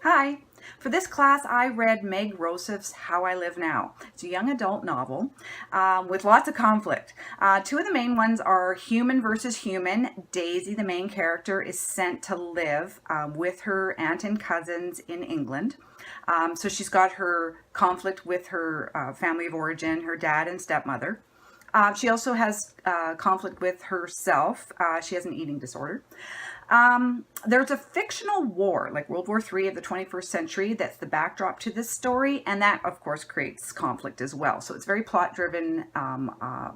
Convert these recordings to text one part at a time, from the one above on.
Hi. For this class, I read Meg Rosef's How I Live Now. It's a young adult novel with lots of conflict. Two of the main ones are human versus human. Daisy, the main character, is sent to live with her aunt and cousins in England. So she's got her conflict with her family of origin, her dad and stepmother. She also has conflict with herself. She has an eating disorder. There's a fictional war, like World War III of the 21st century, that's the backdrop to this story, and that, of course, creates conflict as well. So it's very plot-driven,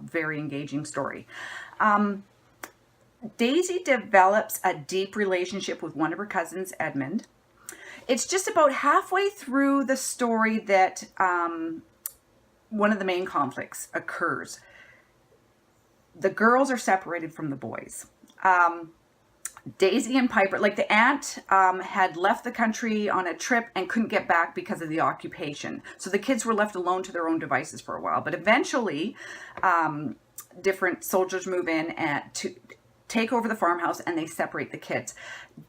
very engaging story. Daisy develops a deep relationship with one of her cousins, Edmund. It's just about halfway through the story that one of the main conflicts occurs. The girls are separated from the boys. Daisy and Piper, like the aunt had left the country on a trip and couldn't get back because of the occupation. So the kids were left alone to their own devices for a while. But eventually, different soldiers move in to take over the farmhouse and they separate the kids.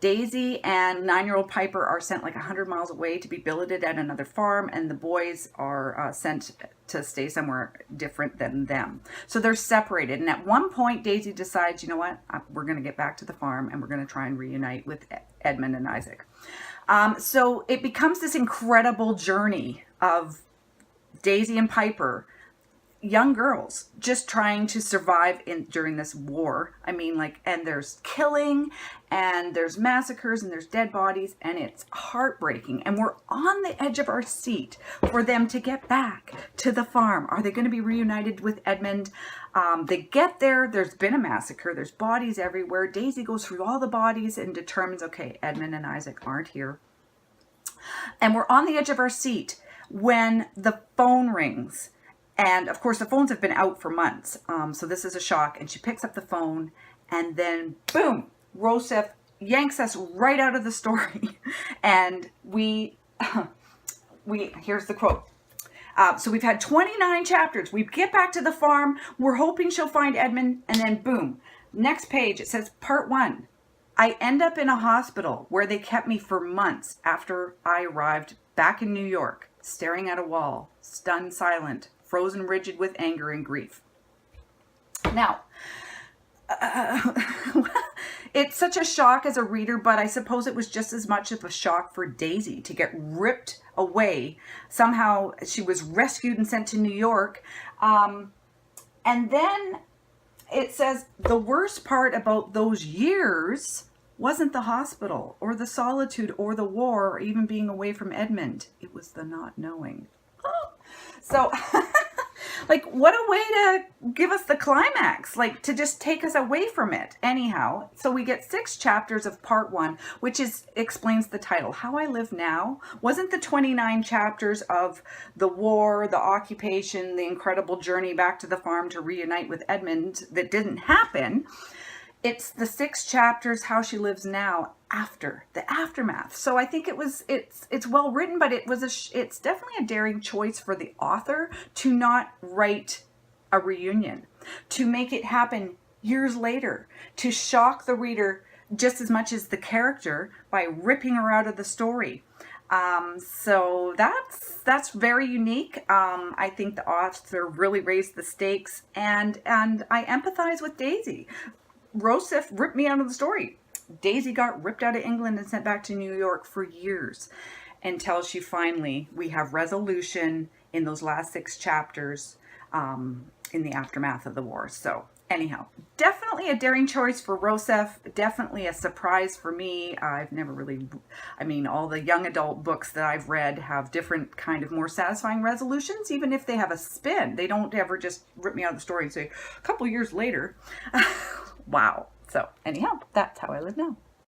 Daisy and 9-year-old Piper are sent like 100 miles away to be billeted at another farm, and the boys are sent to stay somewhere different than them. So they're separated, and at one point Daisy decides, you know what, we're going to get back to the farm and we're going to try and reunite with Edmund and Isaac. So it becomes this incredible journey of Daisy and Piper, young girls, just trying to survive during this war. I mean, and there's killing and there's massacres and there's dead bodies, and it's heartbreaking, and we're on the edge of our seat for them to get back to the farm. Are they going to be reunited with Edmund? They get there, there's been a massacre, there's bodies everywhere. Daisy goes through all the bodies and determines, okay, Edmund and Isaac aren't here. And we're on the edge of our seat when the phone rings. And of course, the phones have been out for months. So this is a shock. And she picks up the phone, and then boom, Rosef yanks us right out of the story. And here's the quote. So we've had 29 chapters. We get back to the farm. We're hoping she'll find Edmund. And then boom, next page, it says part 1. I end up in a hospital where they kept me for months after I arrived back in New York, staring at a wall, stunned silent, frozen rigid with anger and grief. Now, it's such a shock as a reader, but I suppose it was just as much of a shock for Daisy to get ripped away. Somehow she was rescued and sent to New York. And then it says the worst part about those years wasn't the hospital or the solitude or the war or even being away from Edmund. It was the not knowing. So, what a way to give us the climax, to just take us away from it. Anyhow, so we get 6 chapters of part 1, which explains the title. How I Live Now wasn't the 29 chapters of the war, the occupation, the incredible journey back to the farm to reunite with Edmund that didn't happen. It's the 6 chapters, how she lives now, after the aftermath. So I think it's well written, but it's definitely a daring choice for the author to not write a reunion, to make it happen years later, to shock the reader just as much as the character by ripping her out of the story. So that's very unique. I think the author really raised the stakes, and I empathize with Daisy. Rosef ripped me out of the story. Daisy got ripped out of England and sent back to New York for years until we have resolution in those last 6 chapters in the aftermath of the war. So anyhow, definitely a daring choice for Rosef, definitely a surprise for me. I've never really, all the young adult books that I've read have different kind of more satisfying resolutions, even if they have a spin. They don't ever just rip me out of the story and say, a couple years later, wow. So anyhow, that's How I Live Now.